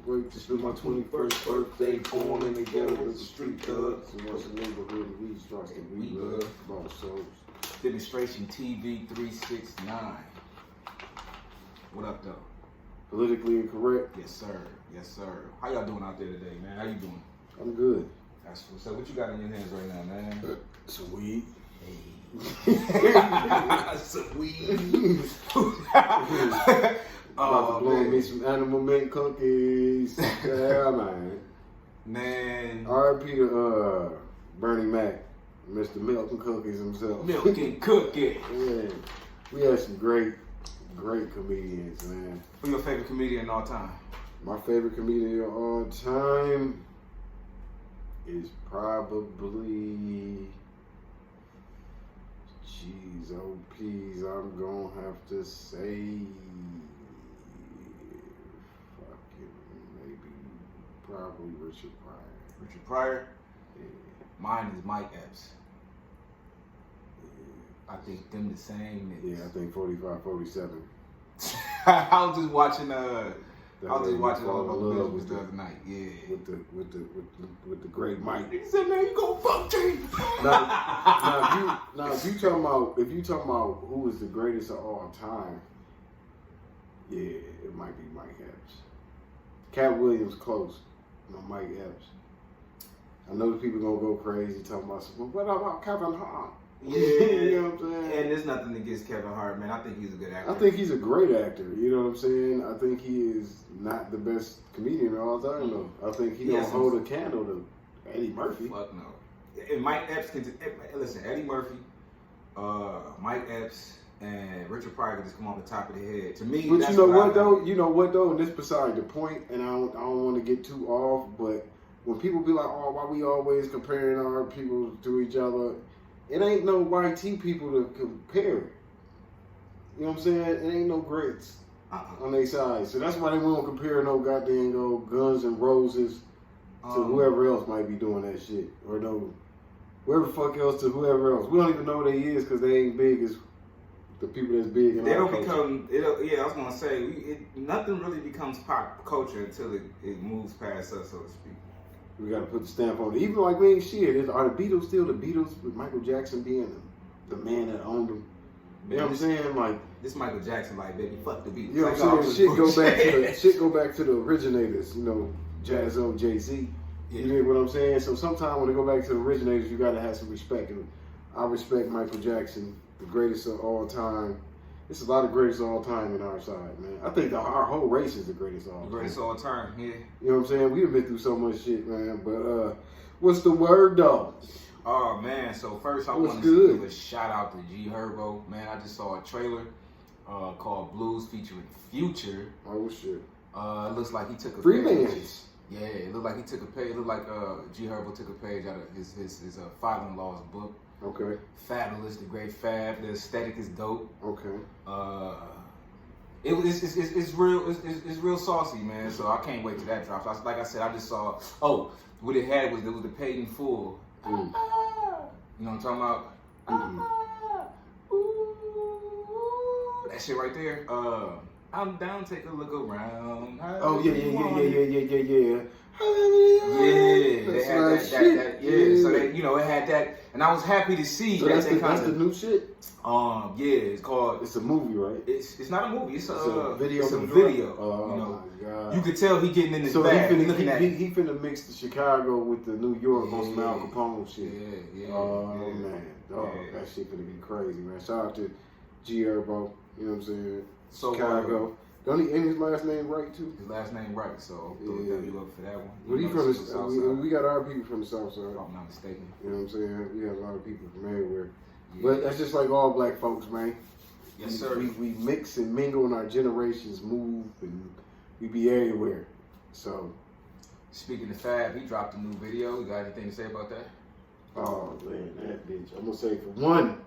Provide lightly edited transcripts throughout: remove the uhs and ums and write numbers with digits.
wait to spend my 21st birthday falling together with the street thugs. And what's the neighborhood we trust that we love about souls. Demonstration TV 369. What up, though? Politically incorrect? Yes, sir. Yes, sir. How y'all doing out there today, man? How you doing? I'm good. That's what's up. What you got in your hands right now, man? Some weed. Some weed. About to blow me some animal mint cookies. Yeah, man. Man. R.I.P. to Bernie Mac, Mr. Milk and Cookies himself. Milk and cookie. Yeah. We had some great comedians, man. Who's your favorite comedian of all time? My favorite comedian of all time is probably, jeez, oh peas, I'm gonna have to say, probably Richard Pryor. Richard Pryor? Yeah. Mine is Mike Epps. I think them the same niggas. Yeah, I think 45, 47. I was just watching all the Fabolous the other night. Yeah. With the great Mike. He said, "Man, you gonna fuck James." Now, if you talking about who is the greatest of all time, yeah, it might be Mike Epps. Cat Williams close. No, Mike Epps. I know the people gonna go crazy talking about, well, what about Kevin Hart? Yeah, you know what I'm saying? And there's nothing against Kevin Hart, man. I think he's a good actor. I think he's a great actor. You know what I'm saying? I think he is not the best comedian of all time, though. I think he don't hold a candle to Eddie Murphy. Fuck no. And Mike Epps can listen. Eddie Murphy, Mike Epps, and Richard Pryor can just come off the top of the head. To me, but you know what though? And this beside the point, and I don't want to get too off, but when people be like, "Oh, why we always comparing our people to each other?" It ain't no YT people to compare. You know what I'm saying? It ain't no greats on their side. So that's why they won't compare no goddamn Guns and Roses to whoever else might be doing that shit. Or no, whoever the fuck else to whoever else. We don't even know who they is because they ain't big as the people that's big in they our don't culture. become, yeah, I was going to say, nothing really becomes pop culture until it moves past us, so to speak. We gotta put the stamp on it. Even like we ain't shit. Are the Beatles still the Beatles with Michael Jackson being the man that owned them? You know what I'm saying? Like this Michael Jackson, like baby, fuck the Beatles. You know what I'm saying? Shit go back to the originators. You know, Jazzo, Jay-Z. Yeah. You know what I'm saying? So sometimes when they go back to the originators, you gotta have some respect. And I respect Michael Jackson, the greatest of all time. It's a lot of greatest of all time in our side, man. I think our whole race is the greatest of all time. Greatest of all time, yeah. You know what I'm saying? We've been through so much shit, man. But what's the word, though? Oh, man. So first I want to give a shout out to G Herbo. Man, I just saw a trailer called Blues featuring Future. Oh, shit. It looks like he took a Freelance. Yeah, it looked like he took a page. It looked like G Herbo took a page out of his father-in-law's book. Okay. Fabolous, the great Fab. The aesthetic is dope. Okay. It's real saucy, man. So I can't wait till that drops. Like I said, I just saw. Oh, what it had was the paid in full. You know what I'm talking about? Ooh, that shit right there. I'm down. Take a look around. Oh yeah. Yeah, That's they had that. Yeah, so they, it had that, and I was happy to see so that. That's the new shit. Yeah, it's called. It's a movie, right? It's not a movie. It's a video. It's a video. Oh my God! You could tell he getting in his bag. He finna mix the Chicago with the New York on some Al Capone shit. Yeah. Oh man, that shit finna be crazy, man. Shout out to G Herbo. You know what I'm saying? So, Chicago. Don't he end his last name right too? His last name right, so you look for that one. Well, he from the South Side. We got our people from the South Side. If I'm not mistaken. You know what I'm saying? We have a lot of people from everywhere. Yeah. But that's just like all black folks, man. Yes, sir. We mix and mingle and our generations move and we be everywhere. So. Speaking of Fab, he dropped a new video. You got anything to say about that? Oh, man, that bitch. I'm going to say for one,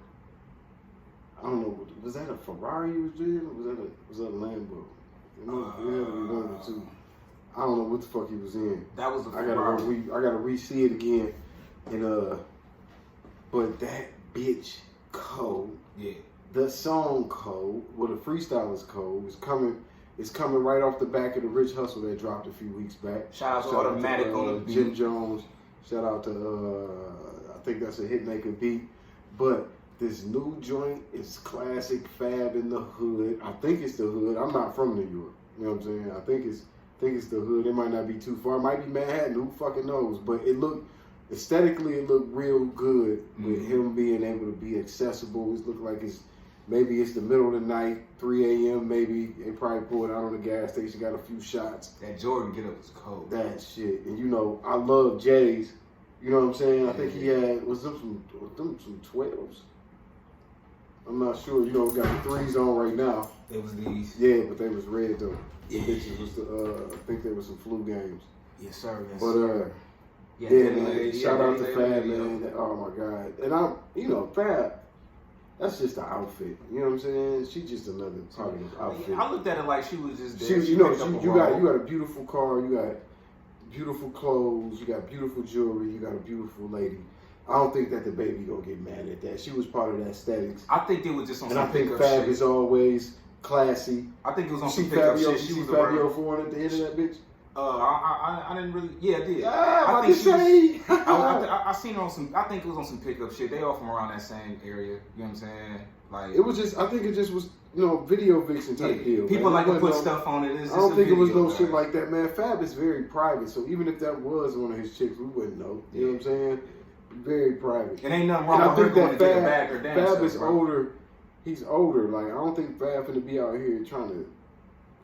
I don't know, was that a Ferrari he was driving or was that a Lambo? It had to be one of the two. I don't know what the fuck he was in. That was a Ferrari. I gotta re-see it again. And but that bitch cold. Yeah. The song cold, well the freestyle is cold. It's coming It's coming right off the back of the Rich Hustle that dropped a few weeks back. Shout out to Automatic on the beat. Jim Jones. Shout out to I think that's a Hitmaker beat. But this new joint is classic Fab in the hood. I think it's the hood. I'm not from New York. You know what I'm saying? I think it's the hood. It might not be too far. It might be Manhattan. Who fucking knows? But aesthetically, it looked real good with him being able to be accessible. It looked like maybe it's the middle of the night, 3 a.m. Maybe they probably pulled out on the gas station, got a few shots. That Jordan get up was cold. That shit, and you know I love J's. You know what I'm saying? I think he had some 12s. I'm not sure. You know, we got the 3s on right now. It was these. Yeah, but they was red though. Yeah. The bitches was I think there was some flu games. Yes, sir. Yes, but yeah, man. Shout out to Fab, man. Oh my God. And Fab. That's just the outfit. You know what I'm saying? She's just another part of the outfit. I looked at it like she was just there. You got a beautiful car. You got beautiful clothes. You got beautiful jewelry. You got a beautiful lady. I don't think that the baby gonna get mad at that. She was part of that aesthetics. I think it was just on some pickup shit. And I think Fab is always classy. I think it was on some pickup shit. She was Fabio 4 at the end of that bitch. I didn't really. Yeah, I did. Yeah, I think I seen her on some. I think it was on some pickup shit. They all from around that same area. You know what I'm saying? Like it was just. I think it just was. Video vixen type deal. People like to put stuff on it. I don't think it was no shit like that, man. Fab is very private, so even if that was one of his chicks, we wouldn't know. You know what I'm saying? Very private. It ain't nothing wrong with her going to get a bag or dance. Fab is older. He's older. Like I don't think Fab finna be out here trying to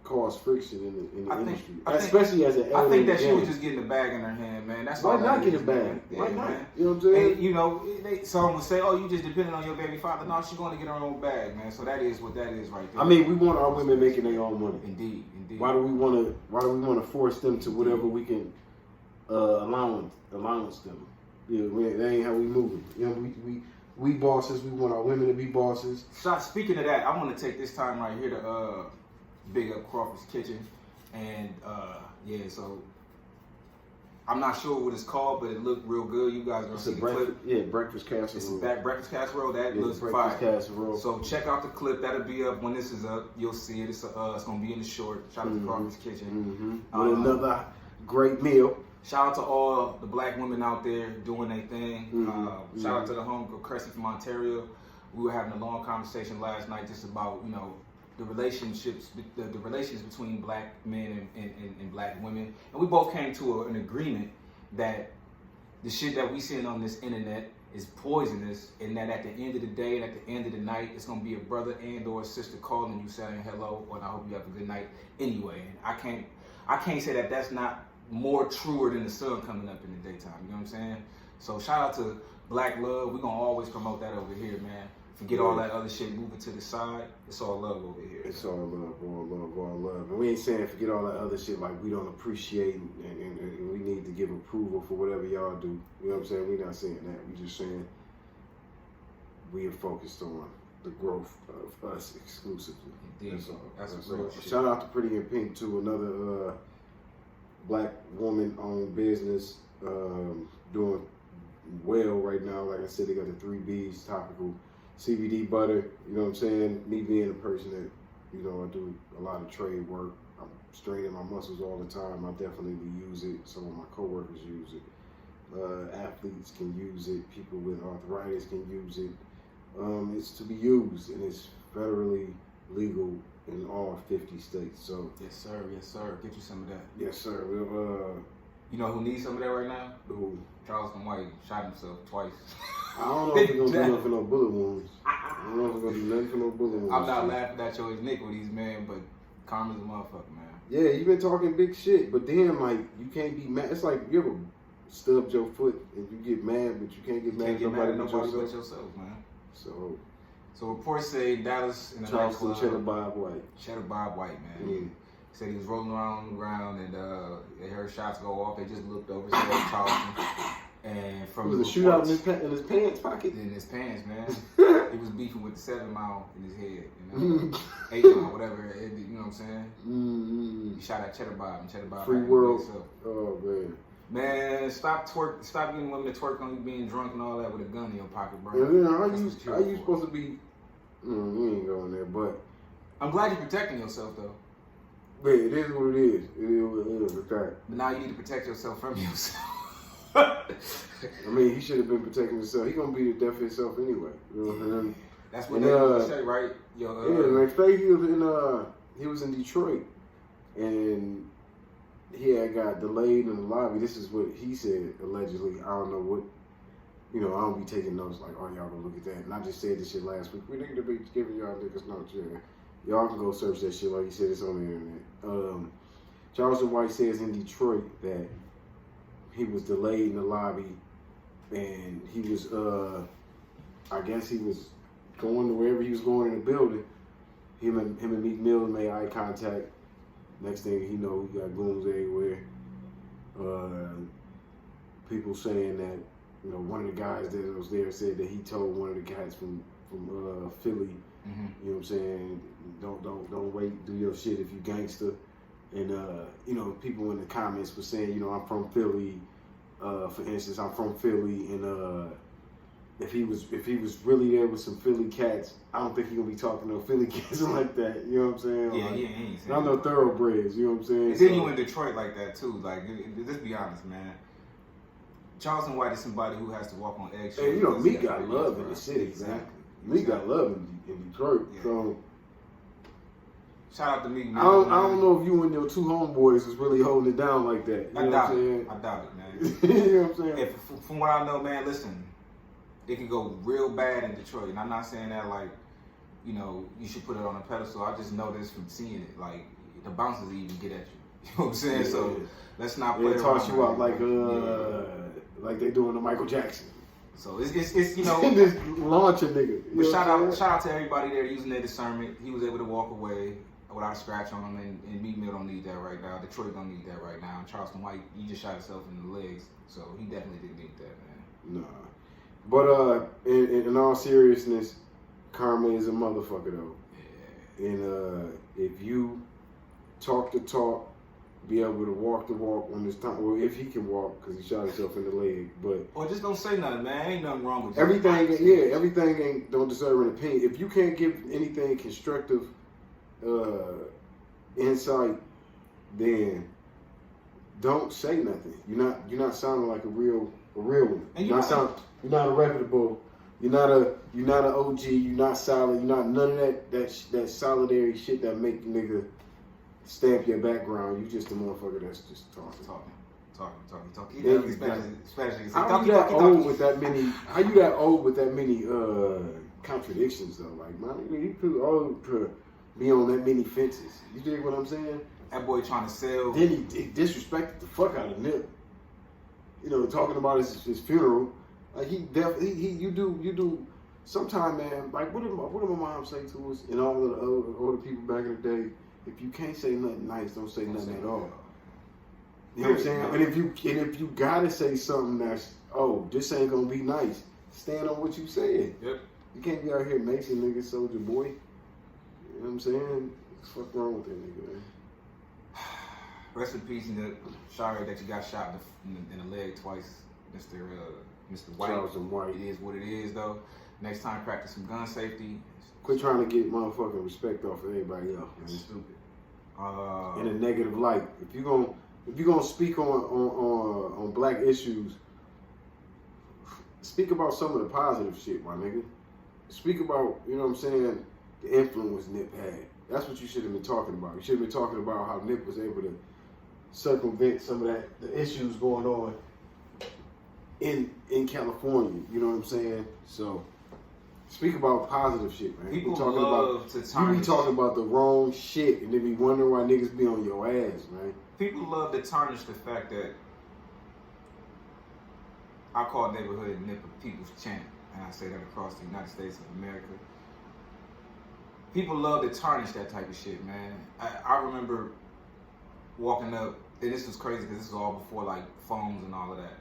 cause friction in the industry, especially as an. I think that she was just getting the bag in her hand, man. That's why not get a bag. Why not? You know what I'm saying? And, someone would say, "Oh, you just depending on your baby father." No, she's going to get her own bag, man. So that is what that is right there. I mean, we want our women making their own money. Indeed. Why do we want to force them to whatever we can allowance them? Yeah, that ain't how we move it. You know, we bosses. We want our women to be bosses. So speaking of that, I want to take this time right here to big up Crawford's Kitchen, and so I'm not sure what it's called, but it looked real good. You guys are gonna see the clip. Yeah, breakfast casserole. It's a breakfast casserole that looks fire. Casserole. So check out the clip. That'll be up when this is up. You'll see it. It's gonna be in the short. Shout out to Crawford's Kitchen. With another great meal. Shout out to all the black women out there doing their thing. Shout out to the homegirl Cressy from Ontario. We were having a long conversation last night just about the relationships, the relations between black men and black women, and we both came to an agreement that the shit that we seeing on this internet is poisonous, and that at the end of the day and at the end of the night, it's gonna be a brother and or a sister calling you saying hello, and I hope you have a good night anyway. And I can't say that that's not more truer than the sun coming up in the daytime. You know what I'm saying? So shout out to Black Love. We're gonna always promote that over here, man. Forget all that other shit, move it to the side. It's all love over here. It's all love, all love, all love. And we ain't saying forget all that other shit like we don't appreciate and we need to give approval for whatever y'all do. You know what I'm saying? We're not saying that. We're just saying we are focused on the growth of us exclusively. Indeed. That's real shit. Shout out to Pretty in Pink too, another black woman-owned business doing well right now. Like I said, they got the 3 B's topical CBD butter. You know what I'm saying? Me being a person that, I do a lot of trade work. I'm straining my muscles all the time. I definitely use it. Some of my coworkers use it. Athletes can use it. People with arthritis can use it. It's to be used, and it's federally legal in all 50 states. So yes, sir. Get you some of that. Yes, sir. You know who needs some of that right now? Who? Charleston White shot himself twice. I don't know if he's gonna do nothing for no bullet wounds. I don't know if he's gonna do nothing for no bullet wounds. I'm not laughing at your iniquities, man, but karma's a motherfucker, man. Yeah, you been talking big shit, but then like you can't be mad. It's like you ever stubbed your foot and you get mad, but you can't get mad at nobody but yourself, man. So reports say Dallas in a Charleston nightclub. Cheddar Bob White. Cheddar Bob White, man. Yeah. Said he was rolling around on the ground and they heard shots go off. They just looked over, said Charleston. And from was the shootout in his pants pocket? In his pants, man. He was beefing with the 7 Mile in his head, 8 Mile, whatever. You know what I'm saying? He shot at Cheddar Bob, and Cheddar Bob. Free world. Oh man. Man, stop getting women to twerk on you being drunk and all that with a gun in your pocket, bro. Yeah, how you supposed to be? We ain't going there, but I'm glad you're protecting yourself though. But it is what it is. It is what it is with that. But now you need to protect yourself from yourself. I mean, he should have been protecting himself. He gonna be the death of himself anyway. You know what I'm saying? That's what they say, right? Yeah, like Faye, he was in Detroit, and he had got delayed in the lobby. This is what he said allegedly. I don't know what. You know, I don't be taking notes like, oh, y'all gonna look at that. And I just said this shit last week. We need to be giving y'all niggas notes. Yeah. Y'all can go search that shit like you said. It's on the internet. Charleston White says in Detroit that he was delayed in the lobby, and he was, I guess he was going to wherever he was going in the building. Him and Meek Mill made eye contact. Next thing he know, he got goons everywhere. People saying that, you know, one of the guys that was there said that he told one of the guys from Philly, you know what I'm saying, don't wait, do your shit if you gangster. And you know, people in the comments were saying, you know, I'm from Philly. For instance, I'm from Philly, and if he was really there with some Philly cats, I don't think he gonna be talking to Philly cats like that. You know what I'm saying? Yeah, like, he ain't. Not no thoroughbreds. You know what I'm saying? And then you in Detroit like that too. Like, let's be honest, man. Charleston White is somebody who has to walk on eggshells. Hey, you know, Meek got love in the city, exactly. Meek got love in Detroit. Yeah. So shout out to Meek. I don't know if you and your two homeboys is really holding it down like that. You know what I'm saying? I doubt it, man. You know what I'm saying? From what I know, man, listen, it can go real bad in Detroit, and I'm not saying that like, you know, you should put it on a pedestal. I just know this from seeing it. Like, the bouncers even get at you. You know what I'm saying? Yeah, so let's not play around. Toss you out like they doing to Michael Jackson. So it's you know, just launch a nigga. But shout out to everybody there using their discernment. He was able to walk away without a scratch on him, and Meek Mill don't need that right now. Detroit don't need that right now. And Charleston White, he just shot himself in the legs, so he definitely didn't need that, man. Nah, but in all seriousness, karma is a motherfucker though. Yeah. And if you talk the talk, be able to walk the walk when it's time. Well, if he can walk, because he shot himself in the leg. But or just don't say nothing, man. Ain't nothing wrong with everything. Yeah, everything ain't don't deserve an opinion. If you can't give anything constructive insight, then don't say nothing. You're not sounding like a real one. And you're not a reputable. You're not an OG. You're not solid. You're not none of that solidary shit that make nigga stamp your background. You just a motherfucker that's just talking. Spanish. How you that old with that many? How you that old with that many contradictions though? Like, man, you too old to be on that many fences. You dig what I'm saying? That boy trying to sell. Then he disrespected the fuck out of Nip. You know, talking about his funeral. Like you do. Sometime, man. Like what did my mom say to us and all of the older people back in the day? If you can't say nothing nice, don't say nothing at all. You know what I'm saying? And if you gotta say something that's, oh, this ain't gonna be nice, stand on what you said. Yep. You can't be out here making niggas soldier boy. You know what I'm saying? What's the fuck wrong with that nigga, man? Rest in peace, and sorry that you got shot in the leg twice, Mr. White. Charleston White. It is what it is, though. Next time, practice some gun safety. Quit trying to get motherfucking respect off of everybody else. It's stupid. In a negative light. If you gonna speak on black issues, speak about some of the positive shit, my nigga. Speak about, you know what I'm saying, the influence Nip had. That's what you should have been talking about. You should have been talking about how Nip was able to circumvent some of the issues going on in California. You know what I'm saying? So speak about positive shit, man. People talking love to tarnish. You be talking about the wrong shit and they be wondering why niggas be on your ass, man. People love to tarnish the fact that I call neighborhood Nip a people's champ, and I say that across the United States of America. People love to tarnish that type of shit, man. I remember walking up, and this was crazy because this was all before like phones and all of that.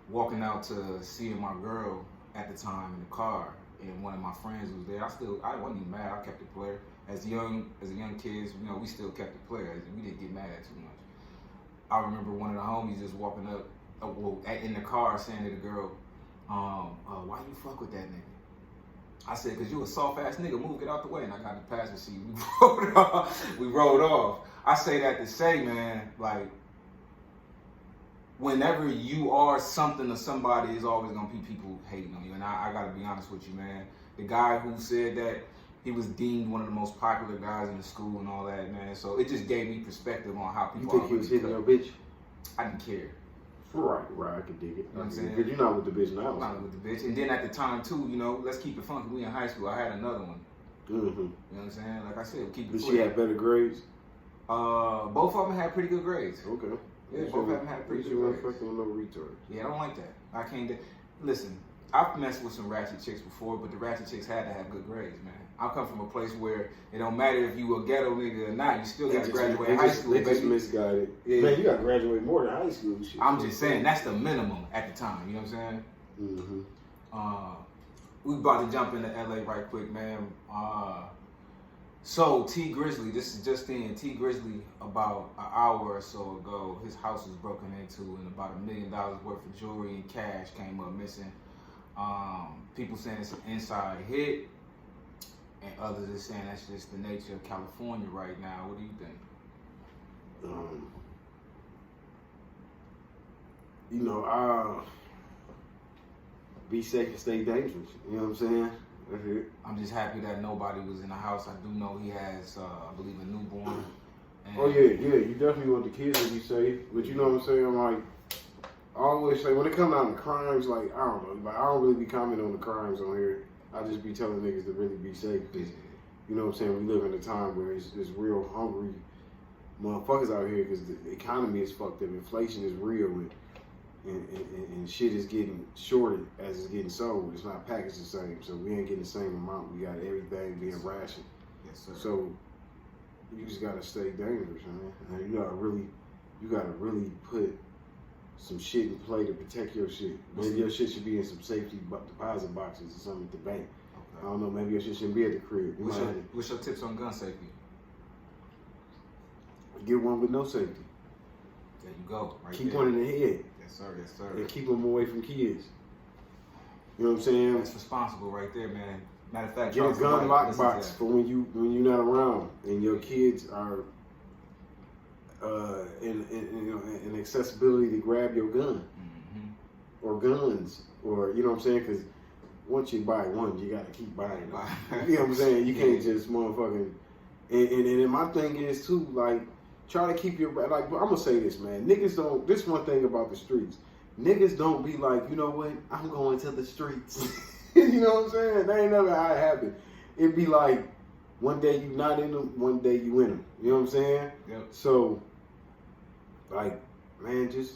Walking out to see my girl at the time in the car, and one of my friends was there. I wasn't even mad. I kept it player. As young kids, you know, we still kept it player. We didn't get mad too much. I remember one of the homies just walking up, in the car, saying to the girl, "Why you fuck with that nigga?" I said, "Cause you a soft ass nigga. Move, get out the way." And I got the passenger seat. We rolled off. I say that to say, man, like, whenever you are something to somebody, there's always gonna be people hating on you. And I gotta be honest with you, man. The guy who said that, he was deemed one of the most popular guys in the school and all that, man. So it just gave me perspective on how people. You think he was hitting your bitch? I didn't care. Right, I can dig it. You know what I'm saying? Because you're not with the bitch now. I'm not with the bitch. And then at the time, too, you know, let's keep it funky. We in high school. I had another one. Mm-hmm. You know what I'm saying? Like I said, keep it Did funky. she have better grades? Both of them had pretty good grades. Okay. Yeah, both of them had pretty good grades. Fucking little retard. Yeah, I don't like that. I can't. Listen, I've messed with some ratchet chicks before, but the ratchet chicks had to have good grades, man. I come from a place where it don't matter if you a ghetto nigga or not, you still got to graduate high school, They baby. just misguided. Yeah. Man, you got to graduate more than high school. Shit. I'm just saying, that's the minimum at the time, you know what I'm saying? Mm-hmm. We about to jump into LA right quick, man. So T Grizzly, this is just in. T Grizzly, about an hour or so ago, his house was broken into and about $1 million worth of jewelry and cash came up missing. People saying it's an inside hit, and others are saying that's just the nature of California right now. What do you think? You know, be safe and stay dangerous. You know what I'm saying? That's it. I'm just happy that nobody was in the house. I do know he has, I believe, a newborn. And Oh yeah, you definitely want the kids to be safe. But you know what I'm saying? Like, I always say when it comes down to crimes, like I don't know, like I don't really be commenting on the crimes on here. I just be telling niggas to really be safe. Cause, you know what I'm saying? We live in a time where it's real hungry motherfuckers out here because the economy is fucked up. Inflation is real and shit is getting shorted as it's getting sold. It's not packaged the same, so we ain't getting the same amount. We got everything being rationed. Yes, sir. So you just gotta stay dangerous, man. And you gotta really put some shit in play to protect your shit. Maybe your shit should be in some safety deposit boxes or something at the bank. Okay. I don't know. Maybe your shit shouldn't be at the crib. What's your tips on gun safety? Get one with no safety. There you go. Right Keep there. one in the head. Yes, sir. Yes, sir. And keep them away from kids. You know what I'm saying? That's responsible right there, man. Matter of fact, Get a Charles gun White, lockbox for when you're not around and your kids are in accessibility to grab your gun or guns or you know what I'm saying? Because once you buy one, you gotta keep buying them. You know what I'm saying? You can't just motherfucking. And my thing is too, like, try to keep your like. I'm gonna say this, man. Niggas don't. This one thing about the streets. Niggas don't be like, you know what? I'm going to the streets. You know what I'm saying? That ain't never how it happened. It'd be like one day you not in them, one day you in them. You know what I'm saying? Yep. So, like, man, just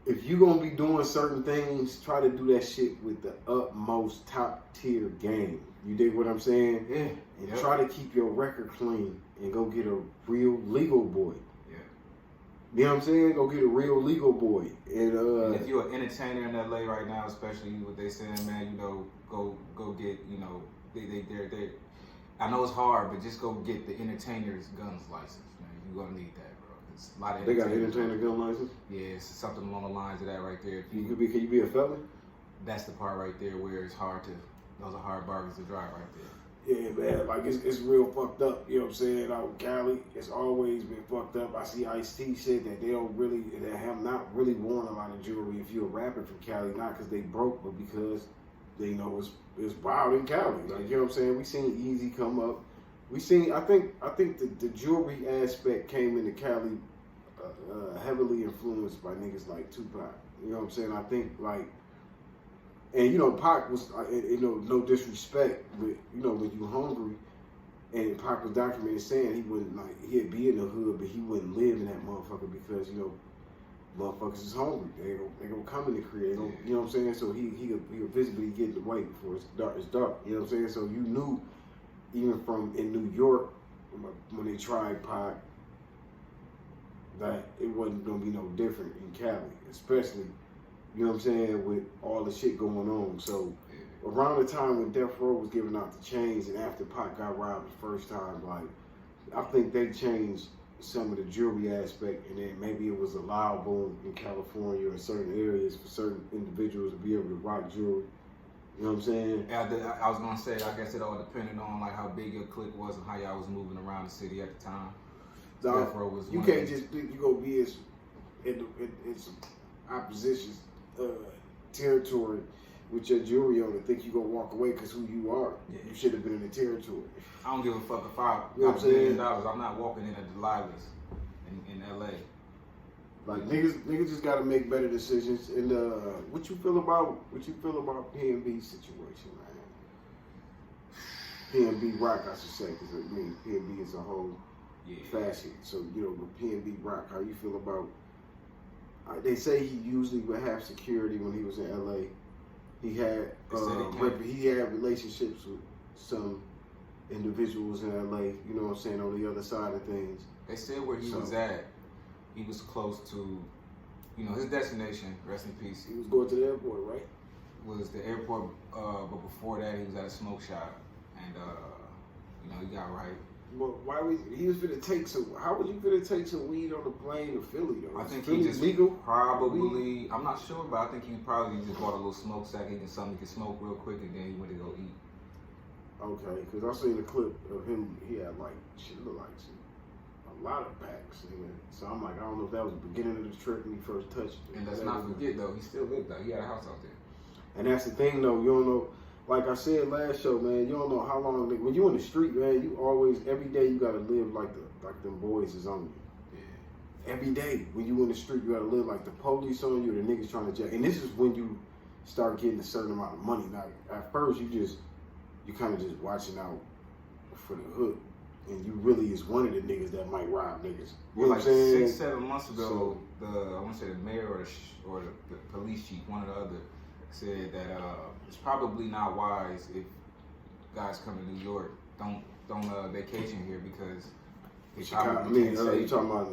if you gonna be doing certain things, try to do that shit with the utmost top tier game. You dig what I'm saying? Yeah. And try to keep your record clean and go get a real legal boy. Yeah. You know what I'm saying? Go get a real legal boy. And if you're an entertainer in LA right now, especially what they saying, man, you know, go get, you know, they're I know it's hard, but just go get the entertainer's guns license, man. You're gonna need that, bro. It's a lot of they got an entertainer gun license? Yeah, it's something along the lines of that right there. Can you be a felon? That's the part right there where it's hard to, those are hard bargains to drive right there. Yeah, man, like it's real fucked up. You know what I'm saying? Out in Cali, it's always been fucked up. I see Ice-T said that they have not really worn a lot of jewelry if you're a rapper from Cali, not because they broke, but because they know it's wild in Cali. Like, you know what I'm saying? We seen Easy come up. We seen, I think the jewelry aspect came into Cali heavily influenced by niggas like Tupac. You know what I'm saying? I think like. And you know, Pac was, you know, no disrespect, but you know, when you hungry, and Pac was documented saying he wouldn't like he'd be in the hood, but he wouldn't live in that motherfucker because you know, motherfuckers is hungry. They gonna come in the crib. You know what I'm saying? So he'll visibly get the way before it's dark. It's dark. You know what I'm saying? So you knew, even from in New York, when they tried Pac, that it wasn't gonna be no different in Cali, especially. You know what I'm saying, with all the shit going on. So around the time when Death Row was giving out the chains and after Pac got robbed the first time, like, I think they changed some of the jewelry aspect, and then maybe it was allowable in California or certain areas for certain individuals to be able to rock jewelry. You know what I'm saying? Yeah, I was gonna say, I guess it all depended on like how big your clique was and how y'all was moving around the city at the time. So Death Row was you one can't of just think you gonna be in some opposition territory with your jewelry on and think you gonna walk away because who you are. Yeah. You should have been in the territory. I don't give a fuck if I You know got what I'm $1 million. saying? I'm not walking in a Delilah's in LA. Like niggas just gotta make better decisions. And what you feel about PNB situation, man? PNB Rock, I should say, because I mean PNB is a whole facet. So with PNB Rock, how you feel about? They say he usually would have security when he was in LA. He had he had relationships with some individuals in LA. You know what I'm saying, on the other side of things. They said where he was at, he was close to, his destination. Rest in peace. He was going to the airport, right? Was the airport, but before that he was at a smoke shop, and he got right. But he was finna take some? How would you finna take some weed on the plane to Philly though? I think Philly he just legal. Probably. I'm not sure, but I think he probably just bought a little smoke sack and something he could smoke real quick, and then he went to go eat. Okay, because I seen a clip of him. He had shit looked like a lot of packs. So I'm like, I don't know if that was the beginning of the trip when he first touched it. And let's not forget though, he still lived out. He had a house out there. And that's the thing though. You don't know. Like I said last show, man, you don't know how long. When you in the street, man, you always every day you gotta live like them boys is on you. Yeah. Every day when you in the street, you gotta live like the police on you, the niggas trying to jack. And this is when you start getting a certain amount of money. Now, at first, you kind of just watching out for the hook, and you really is one of the niggas that might rob niggas. You know what I'm saying? 6-7 months ago, I want to say the mayor or the police chief, one or the other, said that it's probably not wise if guys come to New York don't vacation here because you talking about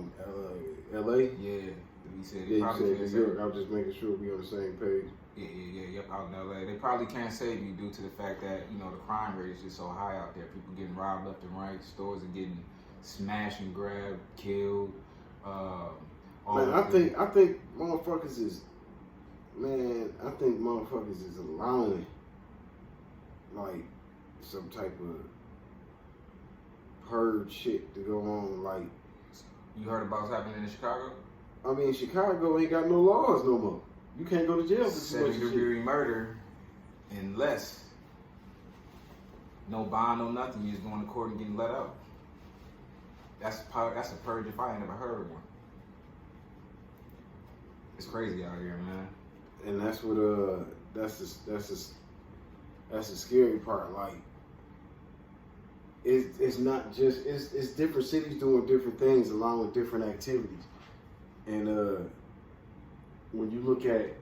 LA? Yeah, he said. Yeah, you said New York. I was just making sure we on the same page. Yep, out in LA. They probably can't save you due to the fact that the crime rate is just so high out there. People getting robbed left and right. Stores are getting smashed and grabbed, killed. I think motherfuckers is. Man, I think motherfuckers is allowing like some type of purge shit to go on. Like, you heard about what's happening in Chicago? I mean, Chicago ain't got no laws no more. You can't go to jail for too much shit. 7-degree murder and less. No bond, no nothing. You just going to court and getting let out. That's a purge if I ain't never heard of one. It's crazy out here, man. And that's what that's the scary part. Like, it's not just it's different cities doing different things along with different activities. And when you look at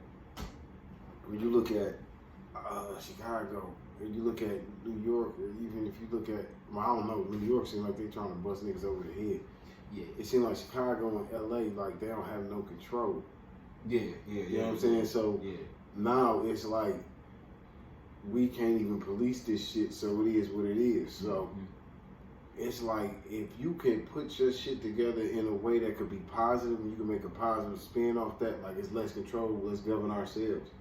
Chicago, or you look at New York, or even if you look at, I don't know, New York seems like they trying to bust niggas over the head. Yeah. It seems like Chicago and LA, like they don't have no control. Yeah. You know what I'm saying? So now it's like we can't even police this shit, so it is what it is. So it's like if you can put your shit together in a way that could be positive and you can make a positive spin off that, like it's less control, let's govern ourselves,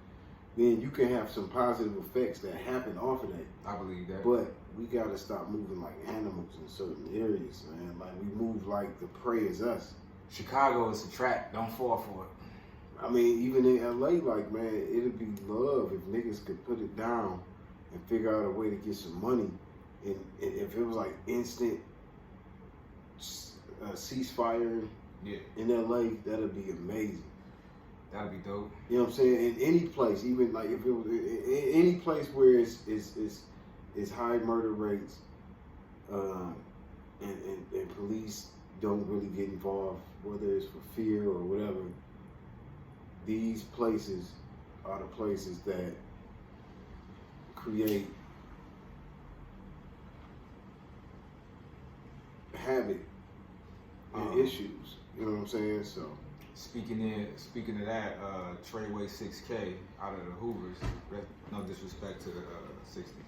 then you can have some positive effects that happen off of that. I believe that. But we gotta stop moving like animals in certain areas, man. Like we move like the prey is us. Chicago is a trap. Don't fall for it. I mean, even in LA, like, man, it'd be love if niggas could put it down and figure out a way to get some money. And if it was like instant ceasefire in LA, that'd be amazing. That'd be dope. You know what I'm saying? In any place, even like if it was in any place where it's high murder rates, and police don't really get involved, whether it's for fear or whatever. These places are the places that create havoc and issues. You know what I'm saying? So speaking of that, Treyway 6K out of the Hoovers. No disrespect to the 60s.